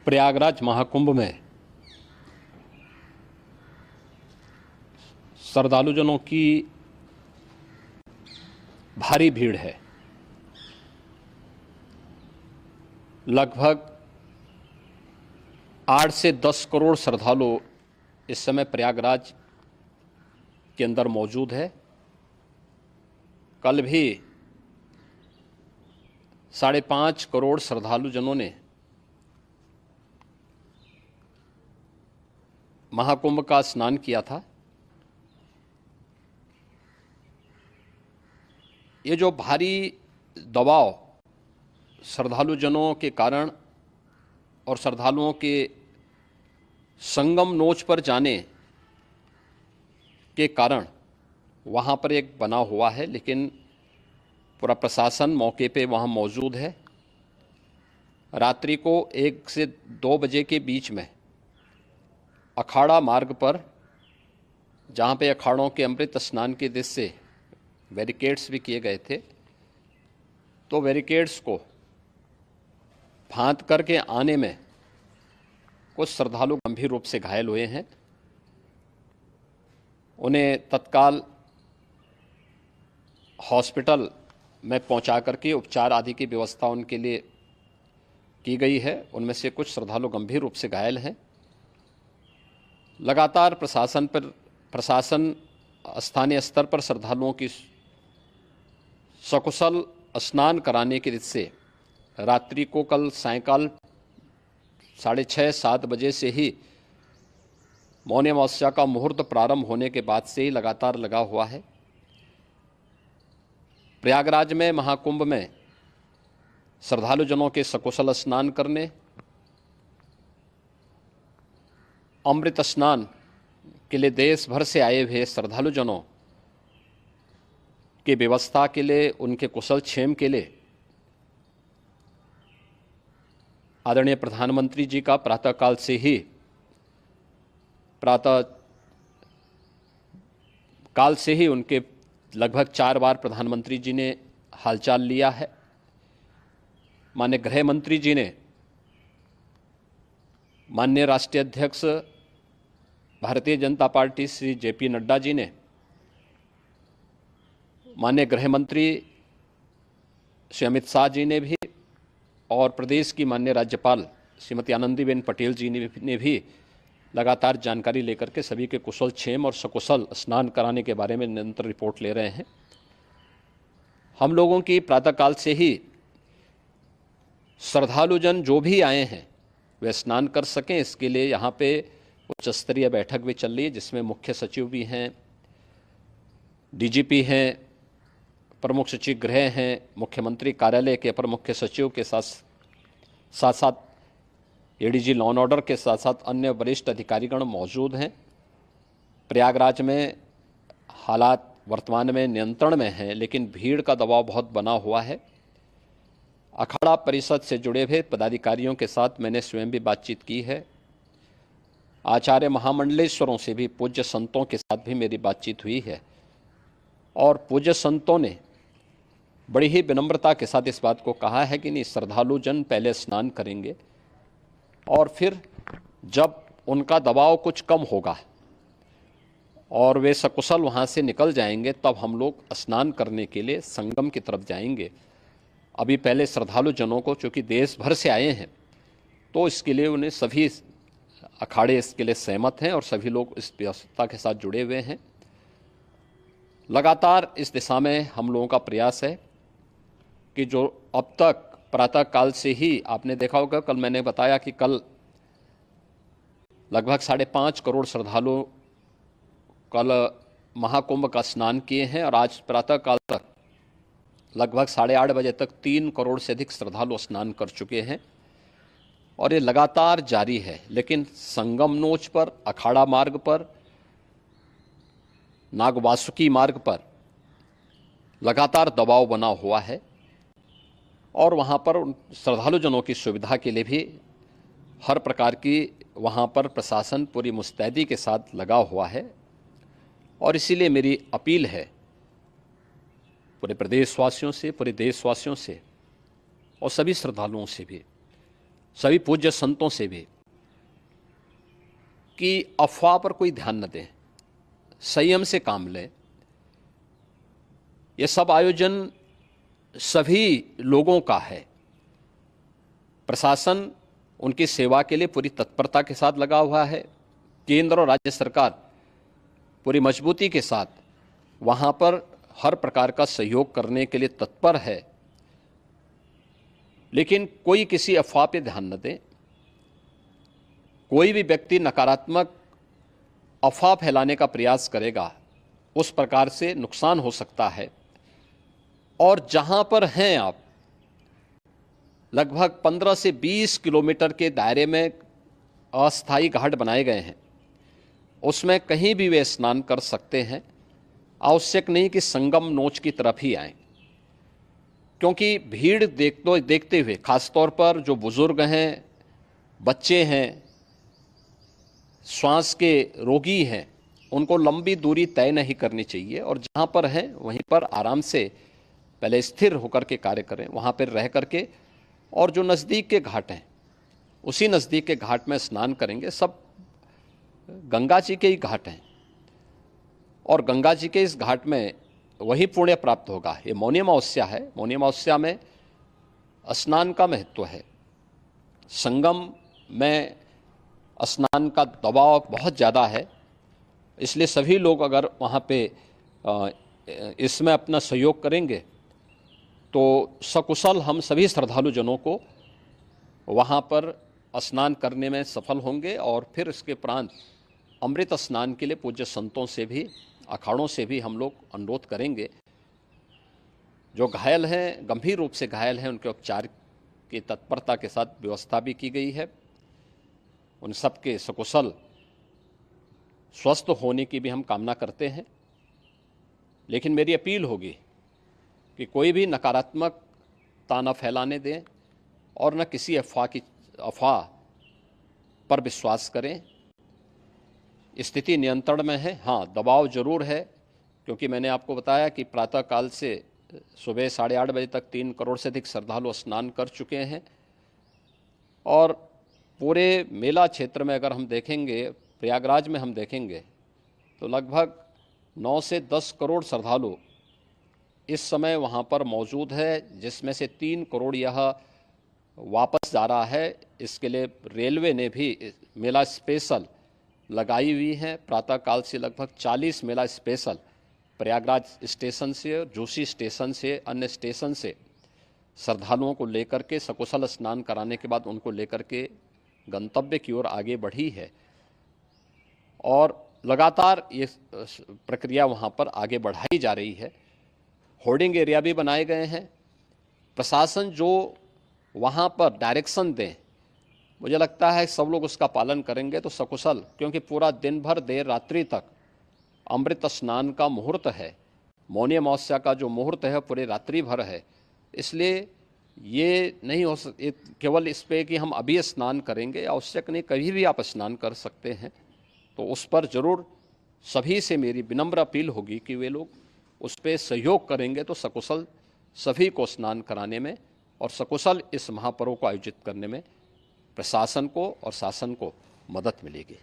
प्रयागराज महाकुंभ में श्रद्धालुजनों की भारी भीड़ है। लगभग 8 से 10 करोड़ श्रद्धालु इस समय प्रयागराज के अंदर मौजूद है। कल भी 5.5 करोड़ श्रद्धालुजनों ने महाकुंभ का स्नान किया था। ये जो भारी दबाव श्रद्धालुजनों के कारण और श्रद्धालुओं के संगम नोच पर जाने के कारण वहाँ पर एक बना हुआ है, लेकिन पूरा प्रशासन मौके पे वहाँ मौजूद है। रात्रि को 1 से 2 बजे के बीच में अखाड़ा मार्ग पर, जहाँ पे अखाड़ों के अमृत स्नान के दृश्य से बैरिकेड्स भी किए गए थे, तो बैरिकेड्स को फांद करके आने में कुछ श्रद्धालु गंभीर रूप से घायल हुए हैं। उन्हें तत्काल हॉस्पिटल में पहुंचा करके उपचार आदि की व्यवस्था उनके लिए की गई है। उनमें से कुछ श्रद्धालु गंभीर रूप से घायल हैं। लगातार प्रशासन स्थानीय स्तर पर श्रद्धालुओं की सकुशल स्नान कराने के दृष्टि से रात्रि को कल सायंकाल 6:30-7 बजे से ही मौनी अमावस्या का मुहूर्त प्रारंभ होने के बाद से ही लगातार लगा हुआ है। प्रयागराज में महाकुंभ में श्रद्धालुजनों के सकुशल स्नान करने, अमृत स्नान के लिए देश भर से आए हुए श्रद्धालुजनों की व्यवस्था के लिए, उनके कुशल क्षेम के लिए आदरणीय प्रधानमंत्री जी का प्रातःकाल से ही उनके लगभग 4 बार प्रधानमंत्री जी ने हालचाल लिया है। माननीय गृह मंत्री जी ने, माननीय राष्ट्रीय अध्यक्ष भारतीय जनता पार्टी श्री JP नड्डा जी ने, माननीय गृह मंत्री श्री अमित शाह जी ने भी, और प्रदेश की माननीय राज्यपाल श्रीमती आनंदीबेन पटेल जी ने भी लगातार जानकारी लेकर के सभी के कुशल क्षेम और सकुशल स्नान कराने के बारे में निरंतर रिपोर्ट ले रहे हैं। हम लोगों की प्रातःकाल से ही श्रद्धालुजन जो भी आए हैं वे स्नान कर सकें, इसके लिए यहाँ पे उच्च स्तरीय बैठक भी चल रही है, जिसमें मुख्य सचिव भी हैं, DGP हैं, प्रमुख सचिव गृह हैं, मुख्यमंत्री कार्यालय के अपर मुख्य सचिव के साथ ADG लॉ एंड ऑर्डर के साथ साथ अन्य वरिष्ठ अधिकारीगण मौजूद हैं। प्रयागराज में हालात वर्तमान में नियंत्रण में हैं, लेकिन भीड़ का दबाव बहुत बना हुआ है। अखाड़ा परिषद से जुड़े हुए पदाधिकारियों के साथ मैंने स्वयं भी बातचीत की है। आचार्य महामंडलेश्वरों से भी, पूज्य संतों के साथ भी मेरी बातचीत हुई है, और पूज्य संतों ने बड़ी ही विनम्रता के साथ इस बात को कहा है कि नहीं, श्रद्धालुजन पहले स्नान करेंगे और फिर जब उनका दबाव कुछ कम होगा और वे सकुशल वहाँ से निकल जाएंगे, तब हम लोग स्नान करने के लिए संगम की तरफ जाएंगे। अभी पहले श्रद्धालुजनों को, चूँकि देश भर से आए हैं, तो इसके लिए उन्हें सभी अखाड़े इसके लिए सहमत हैं और सभी लोग इस व्यवस्था के साथ जुड़े हुए हैं। लगातार इस दिशा में हम लोगों का प्रयास है कि जो अब तक प्रातःकाल से ही आपने देखा होगा, कल मैंने बताया कि कल लगभग 5.5 करोड़ श्रद्धालु कल महाकुंभ का स्नान किए हैं, और आज प्रातःकाल तक लगभग 8:30 बजे तक 3 करोड़ से अधिक श्रद्धालु स्नान कर चुके हैं, और ये लगातार जारी है। लेकिन संगम नोच पर, अखाड़ा मार्ग पर, नागवासुकी मार्ग पर लगातार दबाव बना हुआ है, और वहाँ पर श्रद्धालुजनों की सुविधा के लिए भी हर प्रकार की वहाँ पर प्रशासन पूरी मुस्तैदी के साथ लगा हुआ है। और इसीलिए मेरी अपील है पूरे प्रदेशवासियों से, पूरे देशवासियों से और सभी श्रद्धालुओं से भी, सभी पूज्य संतों से भी कि अफवाह पर कोई ध्यान न दें, संयम से काम लें। ये सब आयोजन सभी लोगों का है। प्रशासन उनकी सेवा के लिए पूरी तत्परता के साथ लगा हुआ है। केंद्र और राज्य सरकार पूरी मजबूती के साथ वहाँ पर हर प्रकार का सहयोग करने के लिए तत्पर है। लेकिन कोई किसी अफवाह पे ध्यान न दें। कोई भी व्यक्ति नकारात्मक अफवाह फैलाने का प्रयास करेगा, उस प्रकार से नुकसान हो सकता है। और जहाँ पर हैं आप, लगभग 15 से 20 किलोमीटर के दायरे में अस्थायी घाट बनाए गए हैं। उसमें कहीं भी वे स्नान कर सकते हैं। आवश्यक नहीं कि संगम नोच की तरफ ही आएं, क्योंकि भीड़ देखते हुए, खासतौर पर जो बुजुर्ग हैं, बच्चे हैं, श्वास के रोगी हैं, उनको लंबी दूरी तय नहीं करनी चाहिए। और जहाँ पर हैं वहीं पर आराम से पहले स्थिर होकर के कार्य करें, वहाँ पर रह करके। और जो नज़दीक के घाट हैं, उसी नज़दीक के घाट में स्नान करेंगे। सब गंगा जी के ही घाट हैं और गंगा जी के इस घाट में वही पुण्य प्राप्त होगा। ये मौनी अमावस्या है। मौनी अमावस्या में स्नान का महत्व है। संगम में स्नान का दबाव बहुत ज़्यादा है, इसलिए सभी लोग अगर वहाँ पे इसमें अपना सहयोग करेंगे तो सकुशल हम सभी श्रद्धालु जनों को वहाँ पर स्नान करने में सफल होंगे। और फिर इसके उपरांत अमृत स्नान के लिए पूज्य संतों से भी, अखाड़ों से भी हम लोग अनुरोध करेंगे। जो घायल हैं, गंभीर रूप से घायल हैं, उनके उपचार की तत्परता के साथ व्यवस्था भी की गई है। उन सब के सकुशल स्वस्थ होने की भी हम कामना करते हैं। लेकिन मेरी अपील होगी कि कोई भी नकारात्मकता न फैलाने दें और न किसी अफवाह पर विश्वास करें। स्थिति नियंत्रण में है। हाँ, दबाव जरूर है, क्योंकि मैंने आपको बताया कि प्रातःकाल से सुबह 8:30 बजे तक 3 करोड़ से अधिक श्रद्धालु स्नान कर चुके हैं। और पूरे मेला क्षेत्र में अगर हम देखेंगे, प्रयागराज में हम देखेंगे, तो लगभग 9 से 10 करोड़ श्रद्धालु इस समय वहाँ पर मौजूद है, जिसमें से 3 करोड़ यह वापस जा रहा है। इसके लिए रेलवे ने भी मेला स्पेशल लगाई हुई है। प्रातःकाल से लगभग 40 मेला स्पेशल प्रयागराज स्टेशन से, जोशी स्टेशन से, अन्य स्टेशन से श्रद्धालुओं को लेकर के सकुशल स्नान कराने के बाद उनको लेकर के गंतव्य की ओर आगे बढ़ी है। और लगातार ये प्रक्रिया वहाँ पर आगे बढ़ाई जा रही है। होर्डिंग एरिया भी बनाए गए हैं। प्रशासन जो वहाँ पर डायरेक्शन दें, मुझे लगता है सब लोग उसका पालन करेंगे तो सकुशल, क्योंकि पूरा दिन भर देर रात्रि तक अमृत स्नान का मुहूर्त है। मौनी अमावस्या का जो मुहूर्त है पूरे रात्रि भर है। इसलिए ये नहीं हो केवल इस पे कि हम अभी स्नान करेंगे, आवश्यक नहीं, कभी भी आप स्नान कर सकते हैं। तो उस पर ज़रूर सभी से मेरी विनम्र अपील होगी कि वे लोग उस पर सहयोग करेंगे तो सकुशल सभी को स्नान कराने में और सकुशल इस महापर्व को आयोजित करने में प्रशासन को और शासन को मदद मिलेगी।